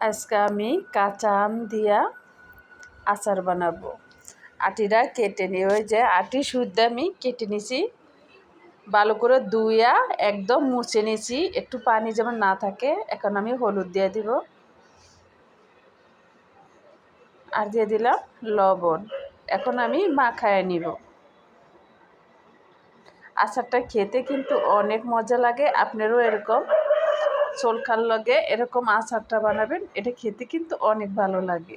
আজকে আমি কাঁচা আম দিয়া আচার বানাবো। আটিটা কেটে নিয়ে ওই যে আটি শুদ্ধ আমি কেটে নিছি, ভালো করে ধুইয়া একদম মুছে নিছি, একটু পানি যেমন না থাকে। এখন আমি হলুদ দিয়ে দিব আর দিয়ে দিলাম লবণ। এখন আমি মাখায় নিব। আচারটা খেতে কিন্তু অনেক মজা লাগে। আপনারও এরকম চোলখার লগে এরকম আচারটা বানাবেন, এটা খেতে কিন্তু অনেক ভালো লাগে।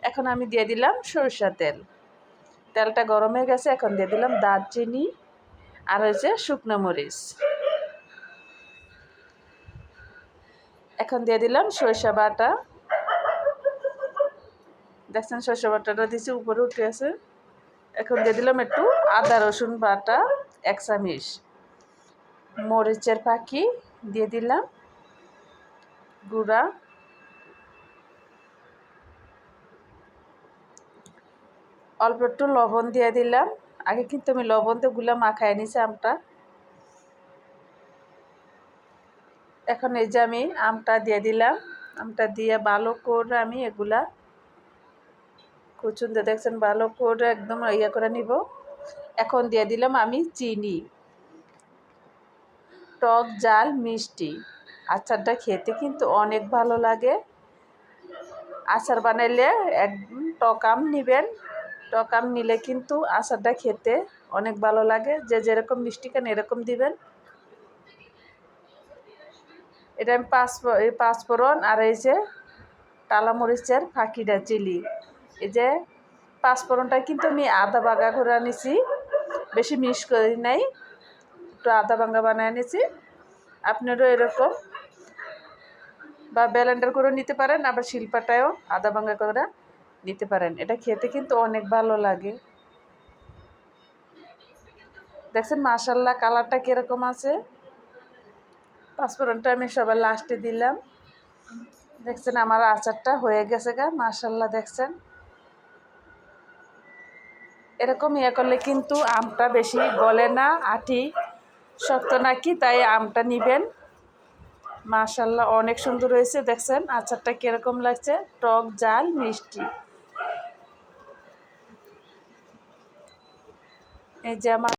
এখন আমি দিয়ে দিলাম সরিষার তেল। তেলটা গরম হয়ে গেছে, এখন দিয়ে দিলাম দারচিনি আর হচ্ছে শুকনো মরিচ। এখন দিয়ে দিলাম সরিষা বাটা। দেখছেন সরিষা বাটাটা দিয়েছি, উপরে উঠে আছে। এখন দিয়ে দিলাম একটু আদা রসুন বাটা 1 চামচ, মরিচের ফাঁকি দিয়ে দিলাম গুঁড়া, অল্প একটু লবণ দিয়ে দিলাম। আগে কিন্তু আমি লবণ দিয়ে গুলা মাখায় নিছি আমটা। এখন এই যে আমি আমটা দিয়ে দিলাম। আমটা দিয়ে ভালো করে আমি এগুলা কুচুন দিয়ে দেখছেন ভালো করে একদম ইয়ে করে নিব। এখন দিয়ে দিলাম আমি চিনি। টক ঝাল মিষ্টি আচারটা খেতে কিন্তু অনেক ভালো লাগে। আচার বানাইলে একদম টক আম নেবেন। টক আম নিলে কিন্তু আচারটা খেতে অনেক ভালো লাগে। যে যেরকম মিষ্টি খান এরকম দিবেন। এটা আমি পাঁচফোড়ন আর এই যে টালা মরিচের ফাঁকিটা চিলি, এই যে পাঁচফোড়নটা কিন্তু আমি আদা বাগা করে আনিছি, বেশি মিক্স করি নাই, একটু আদা ভাঙ্গা বানিয়ে আনিছি। আপনারও এরকম বা ব্লেন্ডার করে নিতে পারেন, আবার শিলপাটায়ও আদা ভাঙ্গা করে নিতে পারেন। এটা খেতে কিন্তু অনেক ভালো লাগে। দেখছেন মাশাআল্লাহ কালারটা কীরকম আছে। পাঁচফোড়নটা আমি সবার লাস্টে দিলাম। দেখছেন আমার আচারটা হয়ে গেছে গা, মাশাআল্লাহ। দেখছেন এরকম ইয়ে করলে কিন্তু আমটা বেশি গলে না, আটি শক্ত নাকি, তাই আমটা নিবেন। মাশাআল্লাহ অনেক সুন্দর হয়েছে। দেখছেন আচারটা কীরকম লাগছে, টক ঝাল মিষ্টি। এই যে আমার